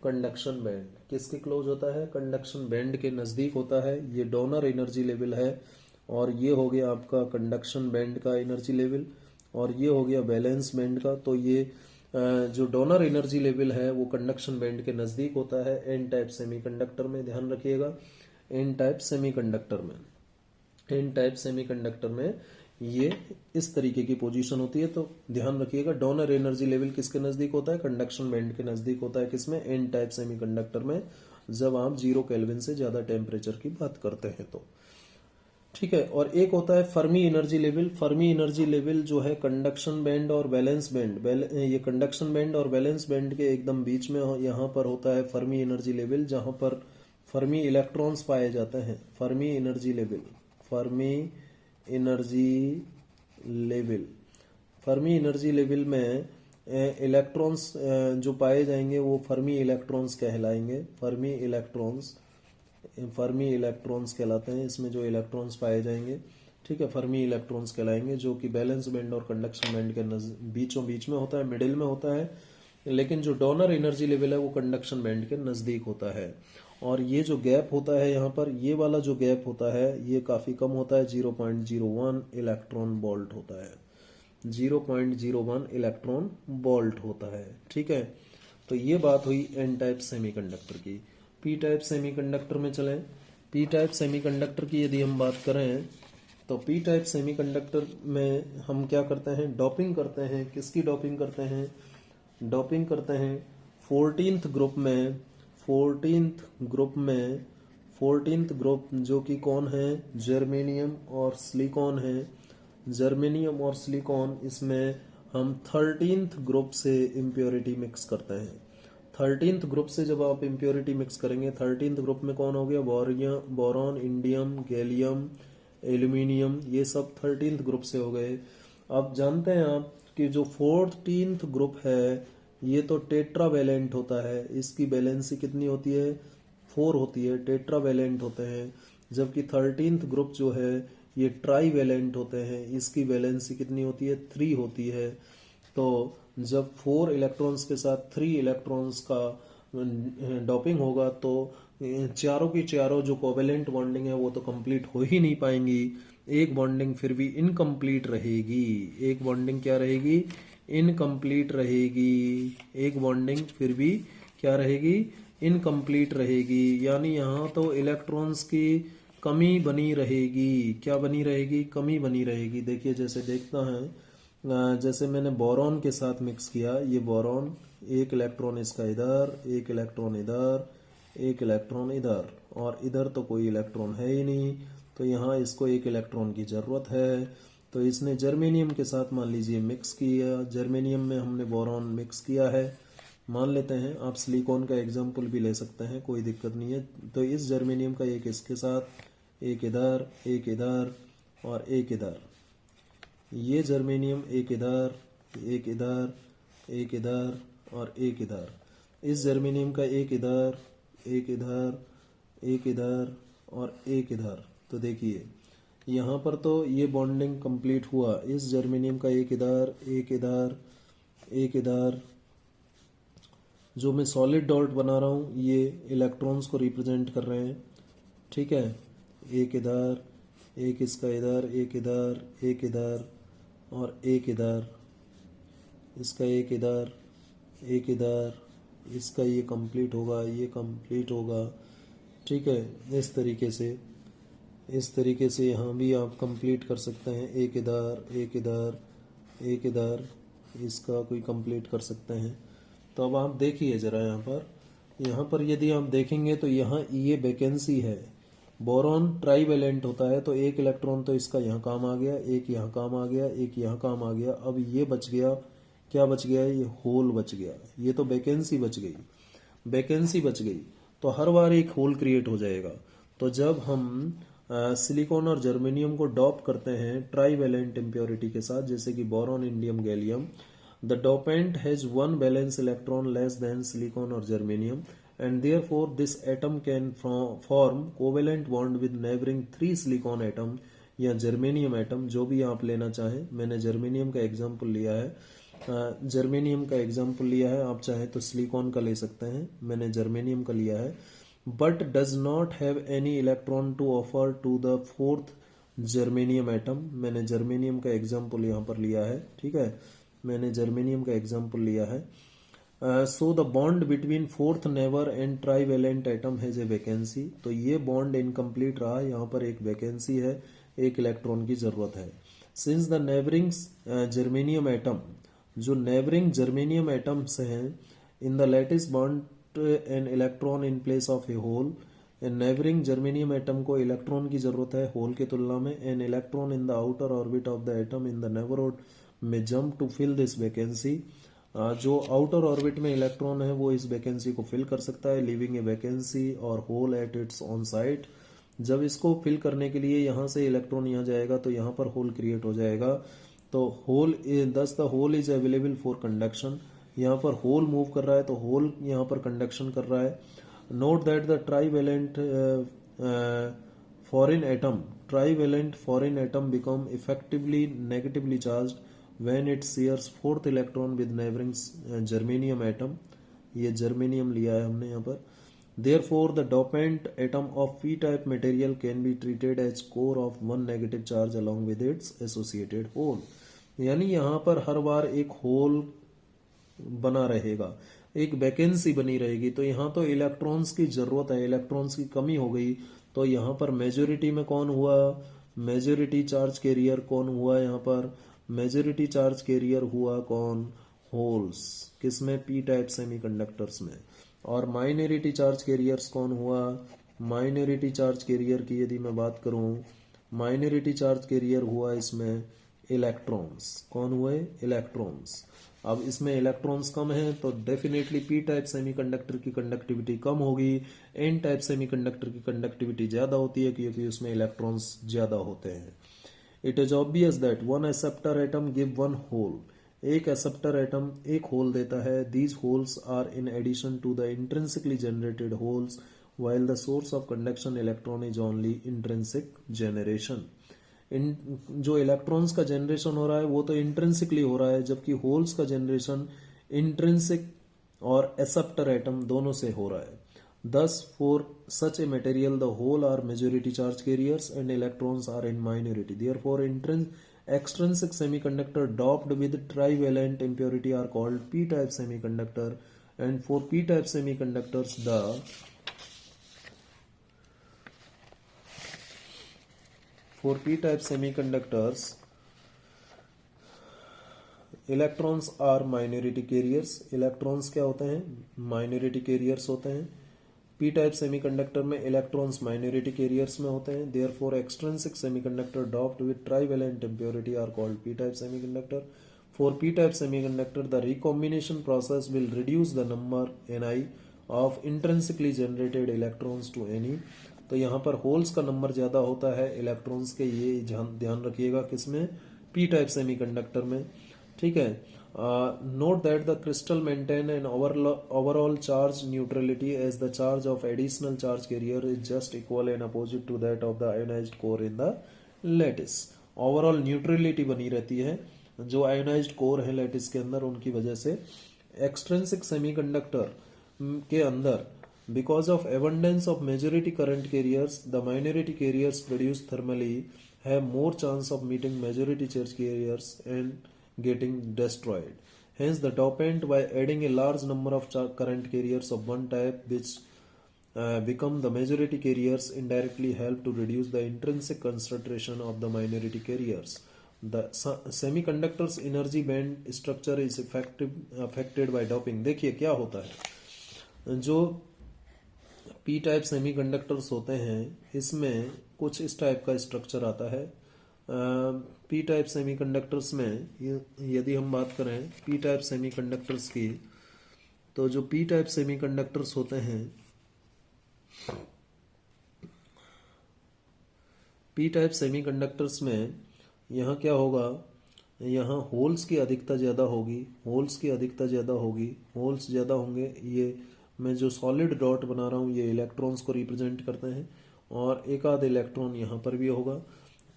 conduction band. किसके क्लोज होता है? कंडक्शन बैंड के नजदीक होता है। ये डोनर एनर्जी लेवल है और ये हो गया आपका कंडक्शन बैंड का एनर्जी लेवल और ये हो गया वैलेंस बैंड का। तो ये जो डोनर एनर्जी लेवल है वो कंडक्शन बैंड के नजदीक होता है एन टाइप सेमीकंडक्टर में। ध्यान रखिएगा, एन टाइप सेमीकंडक्टर में, एन टाइप सेमीकंडक्टर में ये इस तरीके की पोजीशन होती है। तो ध्यान रखिएगा, डोनर एनर्जी लेवल किसके नजदीक होता है? कंडक्शन बैंड के नजदीक होता है। किसमें? एन टाइप सेमीकंडक्टर में, जब आप 0 केल्विन से ज्यादा टेम्परेचर की बात करते हैं तो। ठीक है। और एक होता है Fermi energy level. Fermi energy level जो है कंडक्शन बैंड और वैलेंस बैंड, ये कंडक्शन बैंड और वैलेंस बैंड के एकदम बीच में यहाँ पर होता है फर्मी एनर्जी लेवल, जहां पर फर्मी इलेक्ट्रॉन्स पाए जाते हैं। Fermi energy level, Fermi energy level, Fermi energy level में इलेक्ट्रॉन्स जो पाए जाएंगे वो फर्मी इलेक्ट्रॉन्स कहलाएंगे। फर्मी इलेक्ट्रॉन्स, फर्मी इलेक्ट्रॉन्स कहलाते हैं। इसमें जो इलेक्ट्रॉन्स पाए जाएंगे, ठीक है, फर्मी इलेक्ट्रॉन्स कहलाएंगे, जो कि बैलेंस बैंड और कंडक्शन बैंड के बीचों बीच में होता है, मिडिल में होता है। लेकिन जो डोनर एनर्जी लेवल है वो कंडक्शन बैंड के नजदीक होता है। और ये जो गैप होता है यहाँ पर, ये वाला जो गैप होता है ये काफी कम होता है, 0.01 इलेक्ट्रॉन वोल्ट होता है। 0.01 इलेक्ट्रॉन वोल्ट होता है। ठीक है। तो ये बात हुई एन टाइप सेमीकंडक्टर की। पी टाइप सेमीकंडक्टर में चलें। पी टाइप सेमीकंडक्टर की यदि हम बात करें तो पी टाइप सेमीकंडक्टर में हम क्या करते हैं? डोपिंग करते हैं। किसकी डोपिंग करते हैं? डोपिंग करते हैं 14th ग्रुप में। 14th ग्रुप में, 14th ग्रुप जो कि कौन है? जर्मेनियम और सिलिकॉन है। जर्मेनियम और सिलिकॉन, इसमें हम 13th ग्रुप से इम्प्योरिटी मिक्स करते हैं। 13th ग्रुप से जब आप इम्प्योरिटी मिक्स करेंगे, 13th ग्रुप में कौन हो गया? बोरॉन, इंडियम, गैलियम, एल्यूमिनियम, ये सब 13th ग्रुप से हो गए। अब जानते हैं आप कि जो 14th ग्रुप है ये तो टेट्रावैलेंट होता है। इसकी वैलेंसी कितनी होती है? 4 होती है, टेट्रावैलेंट होते हैं। जबकि 13th ग्रुप जो है ये ट्राईवैलेंट होते हैं। इसकी वैलेंसी कितनी होती है? 3 होती है। तो जब 4 इलेक्ट्रॉन्स के साथ 3 इलेक्ट्रॉन्स का डॉपिंग होगा तो चारों की चारों जो कोवेलेंट बॉन्डिंग है वो तो कंप्लीट हो ही नहीं पाएंगी। एक बॉन्डिंग फिर भी इनकम्प्लीट रहेगी। एक बॉन्डिंग क्या रहेगी? इनकम्प्लीट रहेगी। एक बॉन्डिंग फिर भी क्या रहेगी? इनकम्प्लीट रहेगी। यानी यहाँ तो इलेक्ट्रॉन्स की कमी बनी रहेगी। क्या बनी रहेगी? कमी बनी रहेगी। देखिए, जैसे देखता है, जैसे मैंने बोरॉन के साथ मिक्स किया, ये बोरॉन, एक इलेक्ट्रॉन इसका इधर, एक इलेक्ट्रॉन इधर, एक इलेक्ट्रॉन इधर, और इधर तो कोई इलेक्ट्रॉन है ही नहीं, तो यहाँ इसको एक इलेक्ट्रॉन की ज़रूरत है। तो इसने जर्मेनियम के साथ मान लीजिए मिक्स किया, जर्मेनियम में हमने बोरॉन मिक्स किया है। मान लेते हैं, आप सिलिकॉन का एग्जाम्पल भी ले सकते हैं, कोई दिक्कत नहीं है। तो इस जर्मेनियम का एक इसके साथ, एक इधर, एक इधर और एक इधर, ये जर्मेनियम एक इधर, एक इधर, एक इधर और एक इधर, इस जर्मेनियम का एक इधर, एक इधर, एक इधर और एक इधर। तो देखिए यहाँ पर तो ये बॉन्डिंग कंप्लीट हुआ। इस जर्मेनियम का एक इधर, एक इधर, एक इधर, जो मैं सॉलिड डॉट बना रहा हूँ ये इलेक्ट्रॉन्स को रिप्रेजेंट कर रहे हैं। ठीक है, एक इधर, एक इसका इधर, एक इधर, एक इधर और एक इधर, इसका एक इधर, एक इधर, इसका ये कंप्लीट होगा, ये कंप्लीट होगा। ठीक है, इस तरीके से, इस तरीके से यहाँ भी आप कंप्लीट कर सकते हैं। एक इधर, एक इधर, एक इधर, इसका कोई कंप्लीट कर सकते हैं। तो अब आप देखिए ज़रा यहाँ पर यदि आप देखेंगे तो यहाँ ये वैकेंसी है। बोरॉन ट्राईवैलेंट होता है, तो एक इलेक्ट्रॉन तो इसका यहाँ काम आ गया, एक यहाँ काम आ गया, एक यहाँ काम आ गया। अब ये बच गया, क्या बच गया? ये होल बच गया। ये तो वैकेंसी बच गई, वैकेंसी बच गई। तो हर बार एक होल क्रिएट हो जाएगा। तो जब हम सिलिकॉन और जर्मेनियम को डॉप करते हैं ट्राईवैलेंट इम्प्योरिटी के साथ, जैसे कि boron, indium, gallium, the dopant has one valence electron less than silicon और germanium, and therefore this atom can form covalent bond with neighboring 3 silicon atom या जर्मेनियम एटम, जो भी आप लेना चाहें। मैंने जर्मेनियम का एग्जांपल लिया है। जर्मेनियम का एग्जाम्पल लिया है, आप चाहें तो सिलिकॉन का ले सकते हैं, मैंने जर्मेनियम का लिया है। But does not have any electron to offer to the fourth germanium atom, मैंने जर्मेनियम का एग्जाम्पल यहाँ पर लिया है, ठीक है, मैंने जर्मेनियम का एग्जाम्पल लिया है। So the bond between fourth never and trivalent atom has a vacancy, तो ये बॉन्ड इनकम्प्लीट रहा, यहाँ पर एक वैकेंसी है, एक इलेक्ट्रॉन की जरूरत है। Since the neighbouring germanium atom, जो नेबरिंग जर्मेनियम एटम्स हैं, in the lattice bond an electron in place of a hole, neighbouring germanium atom को इलेक्ट्रॉन की जरूरत है होल के तुलना में। An electron in the outer orbit of the atom in the neighbourhood में jump to fill this vacancy, जो outer orbit में इलेक्ट्रॉन है वो इस वैकेंसी को फिल कर सकता है, लिविंग ए वैकेंसी और hole at its on site. जब इसको फिल करने के लिए यहाँ से इलेक्ट्रॉन यहाँ जाएगा तो यहाँ पर होल क्रिएट हो जाएगा, तो hole thus the hole is available for conduction, यहाँ पर होल मूव कर रहा है तो होल यहाँ पर कंडक्शन कर रहा है। Note that the trivalent foreign atom, trivalent foreign atom become effectively negatively charged when it shares fourth electron with neighboring germanium atom, ये germanium लिया है हमने यहाँ पर। Therefore the dopant atom of p-type material can be treated as core of one negative charge along with its associated hole, यानी यहाँ पर हर बार एक होल बना रहेगा, एक वैकेंसी बनी रहेगी, तो यहाँ तो इलेक्ट्रॉन्स की जरूरत है, इलेक्ट्रॉन्स की कमी हो गई, तो यहाँ पर मेजोरिटी में कौन हुआ, मेजोरिटी चार्ज कैरियर कौन हुआ, यहाँ पर मेजोरिटी चार्ज कैरियर हुआ कौन, होल्स, किसमें, पी टाइप सेमीकंडक्टर्स में। और माइनॉरिटी चार्ज कैरियर्स कौन हुआ, माइनॉरिटी चार्ज कैरियर की यदि मैं बात करूं, माइनॉरिटी चार्ज कैरियर हुआ इसमें इलेक्ट्रॉन्स, कौन हुए, इलेक्ट्रॉन्स। अब इसमें इलेक्ट्रॉन्स कम है तो डेफिनेटली पी टाइप सेमीकंडक्टर की कंडक्टिविटी कम होगी, एन टाइप सेमीकंडक्टर की कंडक्टिविटी ज्यादा होती है क्योंकि उसमें इलेक्ट्रॉन्स ज्यादा होते हैं। It is obvious that one acceptor atom give one hole, एक एक्सेप्टर एटम एक होल देता है। These holes are in addition to the intrinsically generated holes while the source of conduction electron is only intrinsic generation। जो electrons का generation हो रहा है वो तो इंट्रिंसिकली हो रहा है, जबकि होल्स का जनरेशन इंट्रिंसिक और एक्सेप्टर एटम दोनों से हो रहा है। Thus, for such a material, the whole are majority charge carriers and electrons are in minority. Therefore, extrinsic semiconductor doped with trivalent impurity are called p-type semiconductor. And for p-type semiconductors, electrons are minority carriers, electrons क्या होते हैं, minority carriers होते हैं। P type semiconductor में electrons minority carriers में होते हैं। Therefore extrinsic semiconductor doped with trivalent impurity are called P type semiconductor. For P type semiconductor the recombination process will reduce the number Ni of intrinsically generated electrons to any, तो यहाँ पर holes का number ज्यादा होता है electrons के, ये ध्यान रखिएगा किसमें, पी टाइप सेमीकंडक्टर में, ठीक है। Note that the crystal maintain an overall charge neutrality as the charge of additional charge carrier is just equal and opposite to that of the ionized core in the lattice। Overall neutrality बनी रहती है, जो ionized core है lattice के अंदर उनकी वजह से। Extrinsic semiconductor के अंदर because of abundance of majority current carriers, the minority carriers produced thermally have more chance of meeting majority charge carriers and getting destroyed. Hence, the dopant, by adding a large number of current carriers of one type which become the majority carriers, indirectly help to reduce the intrinsic concentration of the minority carriers. The semiconductor's energy band structure is affected by doping। देखिए क्या होता है, जो P type semiconductors होते हैं इसमें कुछ इस टाइप का स्ट्रक्चर आता है। पी टाइप सेमीकंडक्टर्स में यदि हम बात करें पी टाइप सेमीकंडक्टर्स की, तो जो पी टाइप सेमीकंडक्टर्स होते हैं, पी टाइप सेमीकंडक्टर्स में यहाँ क्या होगा, यहाँ होल्स की अधिकता ज़्यादा होगी, होल्स की अधिकता ज़्यादा होगी, होल्स ज़्यादा होंगे। ये मैं जो सॉलिड डॉट बना रहा हूँ ये इलेक्ट्रॉन्स को रिप्रेजेंट करते हैं, और एक आध इलेक्ट्रॉन यहाँ पर भी होगा।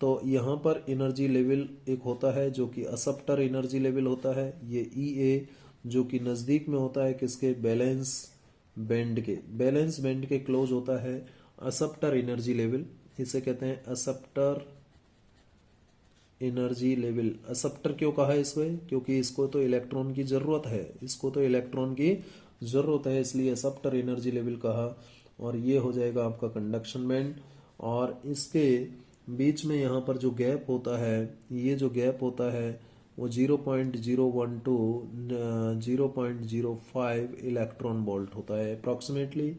तो यहाँ पर एनर्जी लेवल एक होता है जो कि असप्टर एनर्जी लेवल होता है, ये EA जो कि नज़दीक में होता है किसके, बैलेंस बैंड के क्लोज होता है असप्टर एनर्जी लेवल, इसे कहते हैं असप्टर एनर्जी लेवल। असप्टर क्यों कहा है इसमें, क्योंकि इसको तो इलेक्ट्रॉन की जरूरत है, इसलिए असप्टर एनर्जी लेवल कहा। और ये हो जाएगा आपका कंडक्शन बैंड, और इसके बीच में यहाँ पर जो गैप होता है, ये जो गैप होता है वो 0.012 0.05 इलेक्ट्रॉन वोल्ट होता है अप्रॉक्सीमेटली।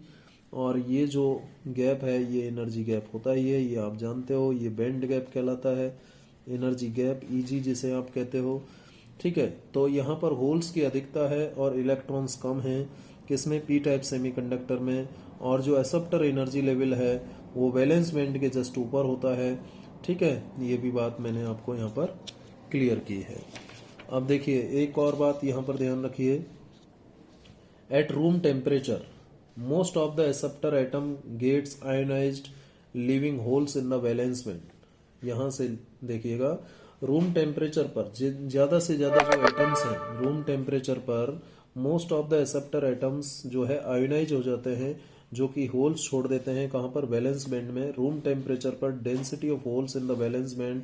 और ये जो गैप है ये एनर्जी गैप होता ही है, ये आप जानते हो, ये बैंड गैप कहलाता है, एनर्जी गैप EG जिसे आप कहते हो। ठीक है, तो यहाँ पर होल्स की अधिकता है और इलेक्ट्रॉन्स कम हैं किसमें, पी टाइप सेमीकंडक्टर में। और जो एक्सेप्टर एनर्जी लेवल है वो वैलेंस बैंड के जस्ट ऊपर होता है। ठीक है, ये भी बात मैंने आपको यहाँ पर क्लियर की है। अब देखिए एक और बात यहाँ पर ध्यान रखिए, at room temperature most of the acceptor atom gets ionised leaving holes in the valence band. यहाँ से देखिएगा, रूम टेम्परेचर पर ज्यादा से ज्यादा जो एटम्स हैं रूम टेम्परेचर पर, most of the acceptor atoms जो है आयोनाइज हो जाते हैं, जो कि होल्स छोड़ देते हैं कहाँ पर, वैलेंस बैंड में। रूम टेम्परेचर पर density of holes in the valence band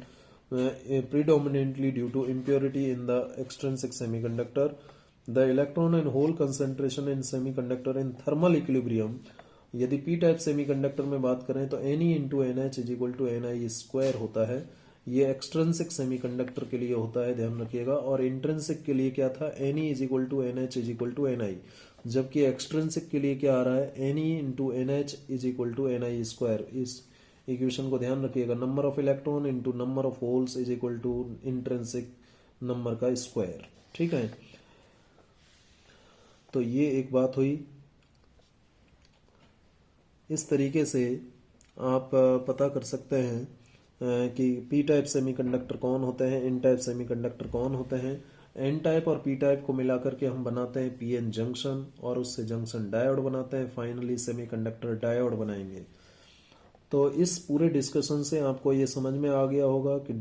predominantly due to impurity in the extrinsic semiconductor. The electron and hole concentration in semiconductor in thermal equilibrium, यदि p टाइप सेमीकंडक्टर में बात करें तो Ne into NH is equal to NI square होता है। ये extrinsic semiconductor के लिए होता है, ध्यान रखिएगा। और इंट्रिंसिक के लिए क्या था, Ne is equal to NH is equal to NI, जबकि एक्सट्रिंसिक के लिए क्या आ रहा है, Ne into NH is equal to NI square. इस इक्वेशन को ध्यान रखिएगा, number of electron into number of holes is equal to intrinsic number का स्क्वायर। ठीक है, तो ये एक बात हुई। इस तरीके से आप पता कर सकते हैं कि पी टाइप सेमीकंडक्टर कौन होते हैं, एन टाइप सेमीकंडक्टर कौन होते हैं। एन टाइप और पी टाइप को मिलाकर के हम बनाते हैं पीएन जंक्शन, और उससे जंक्शन डायोड बनाते हैं, फाइनली सेमीकंडक्टर डायोड बनाएंगे। तो इस पूरे डिस्कशन से आपको ये समझ में आ गया होगा कि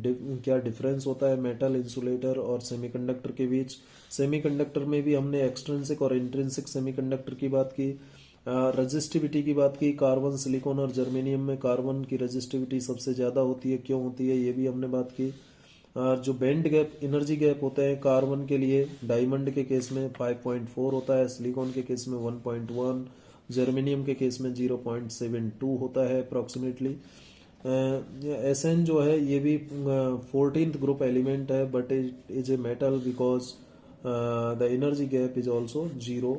क्या डिफरेंस होता है मेटल, इंसुलेटर और सेमीकंडक्टर के बीच। सेमीकंडक्टर में भी हमने एक्सट्रिंसिक और इंट्रिंसिक सेमीकंडक्टर की बात की, रजिस्टिविटी की बात की। कार्बन, सिलिकॉन और जर्मेनियम में कार्बन की रजिस्टिविटी सबसे ज़्यादा होती है, क्यों होती है ये भी हमने बात की। जो बैंड गैप, एनर्जी गैप होते हैं कार्बन के लिए डायमंड के केस में 5.4 होता है, सिलिकॉन के केस में 1.1, जर्मेनियम के केस में 0.72 होता है अप्रॉक्सीमेटली। एसएन जो है ये भी 14th ग्रुप एलिमेंट है, but it is a metal because the energy gap is also 0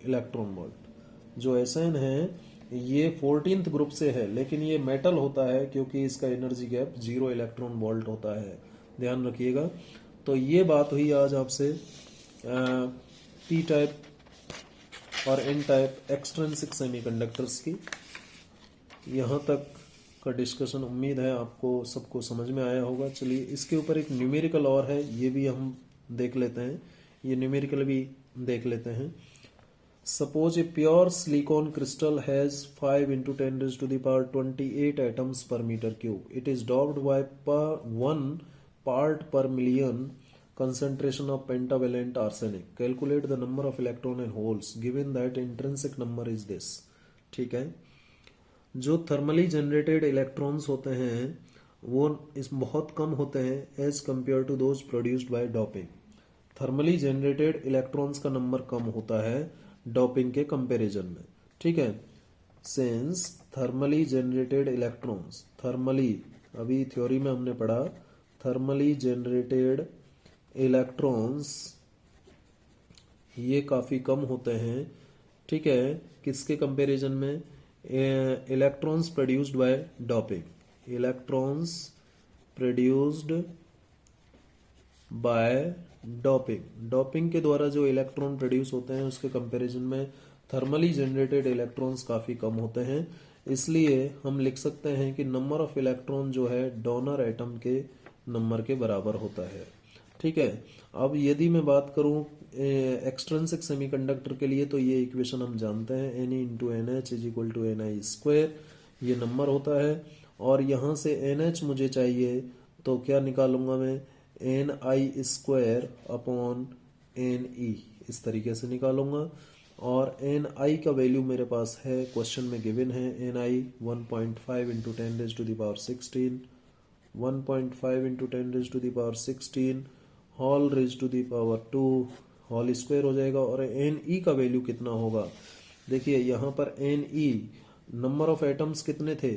electron volt. जो एसएन है ये 14th ग्रुप से है, लेकिन ये मेटल होता है क्योंकि इसका एनर्जी गैप 0 इलेक्ट्रॉन वोल्ट होता है, ध्यान रखिएगा। तो ये बात हुई आज आपसे पी टाइप और एन टाइप एक्सट्रिंसिक सेमीकंडक्टर्स की। यहाँ तक का डिस्कशन उम्मीद है आपको सबको समझ में आया होगा। चलिए इसके ऊपर एक न्यूमेरिकल और है, ये भी हम देख लेते हैं, ये न्यूमेरिकल भी देख लेते हैं। Suppose a pure silicon crystal has 5 into 10 raised to the power 28 atoms per meter cube. It is doped by 1 part per million concentration of pentavalent arsenic. Calculate the number of electron and holes given that intrinsic number is this. ठीक है, जो thermally generated electrons होते हैं वो इस बहुत कम होते हैं as compare to those produced by doping. Thermally generated electrons का नंबर कम होता है डोपिंग के कंपैरिजन में। ठीक है, since thermally generated electrons, thermally अभी थ्योरी में हमने पढ़ा, थर्मली जनरेटेड इलेक्ट्रॉन्स ये काफी कम होते हैं। ठीक है, किसके कंपैरिजन में, electrons produced by doping, electrons produced by doping, doping के द्वारा जो इलेक्ट्रॉन प्रोड्यूस होते हैं उसके कंपैरिजन में थर्मली जनरेटेड इलेक्ट्रॉन्स काफी कम होते हैं। इसलिए हम लिख सकते हैं कि नंबर ऑफ इलेक्ट्रॉन जो है डोनर एटम के नंबर के बराबर होता है। ठीक है, अब यदि मैं बात करूं एक्सट्रिंसिक सेमीकंडक्टर के लिए तो ये इक्वेशन हम जानते हैं, Ne into NH is equal to NI square, ये नंबर होता है। और यहाँ से NH मुझे चाहिए, तो क्या निकालूंगा मैं, Ni² अपॉन Ne, इस तरीके से निकालूंगा। और Ni का वैल्यू मेरे पास है, क्वेश्चन में गिवन है, Ni 1.5 into 10⁻16, 1.5 into 10⁻16 whole raise to the power 2 whole square हो जाएगा। और Ne का वैल्यू कितना होगा, देखिए यहाँ पर Ne नंबर ऑफ एटम्स कितने थे,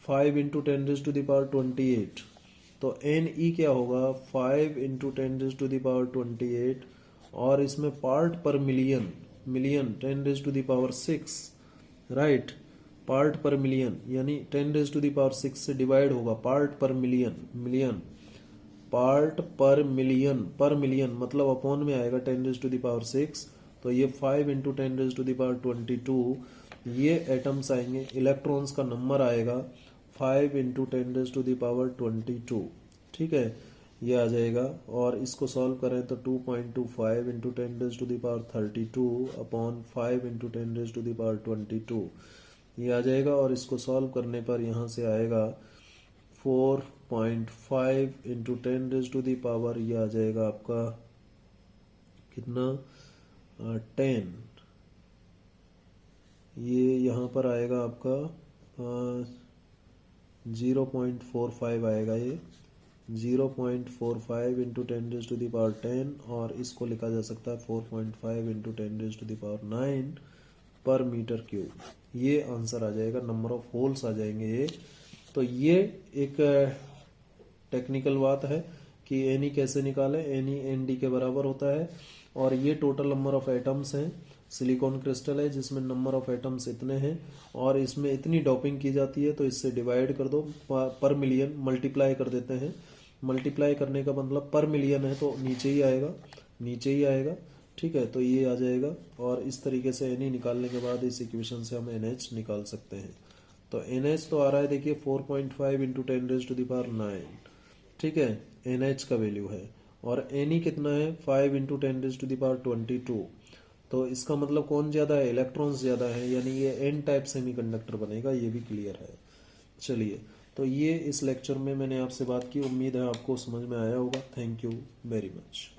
5 इंटू 10⁻28, तो Ne क्या होगा, 5 इंटू 10⁻28, और इसमें पार्ट पर मिलियन, मिलियन 10⁻6, राइट, पार्ट पर मिलियन यानी 10⁻6 से डिवाइड होगा, पार्ट पर मिलियन, मिलियन, पार्ट पर मिलियन मतलब अपॉन में आएगा 10⁻6, तो ये 5 इंटू 10⁻22 ये एटम्स आएंगे, इलेक्ट्रॉन्स का नंबर आएगा 5 इंटू 10⁻22, ठीक है, ये आ जाएगा। और इसको सॉल्व करें तो 2.25 इंटू 10⁻32 अपॉन 5 इंटू 10⁻22 ये आ जाएगा। और इसको सॉल्व करने पर यहाँ से आएगा 4.5 इंटू 10⁻, ये आ जाएगा आपका कितना, 10, ये यहाँ पर आएगा आपका 0.45 आएगा, ये 0.45 इंटू 10⁻10, और इसको लिखा जा सकता है 4.5 इंटू 10⁻9 पर मीटर क्यूब, ये आंसर आ जाएगा, नंबर ऑफ होल्स आ जाएंगे ये। तो ये एक टेक्निकल बात है कि एनी कैसे निकालें, एनी ND के बराबर होता है। और ये टोटल नंबर ऑफ एटम्स हैं, सिलिकॉन क्रिस्टल है जिसमें नंबर ऑफ एटम्स इतने हैं, और इसमें इतनी डोपिंग की जाती है, तो इससे डिवाइड कर दो, पर मिलियन मल्टीप्लाई कर देते हैं, मल्टीप्लाई करने का मतलब पर मिलियन है तो नीचे ही आएगा, नीचे ही आएगा, ठीक है, तो ये आ जाएगा। और इस तरीके से NE निकालने के बाद इस इक्वेशन से हम NH निकाल सकते हैं। तो NH तो आ रहा है, देखिए 4.5 इंटू 10⁻9, ठीक है, NH का वैल्यू है। और Ne कितना है, 5 इंटू 10⁻22, तो इसका मतलब कौन ज्यादा है, इलेक्ट्रॉन्स ज्यादा है, यानी ये N टाइप सेमीकंडक्टर बनेगा, ये भी क्लियर है। चलिए, तो ये इस लेक्चर में मैंने आपसे बात की, उम्मीद है आपको समझ में आया होगा। Thank you very much.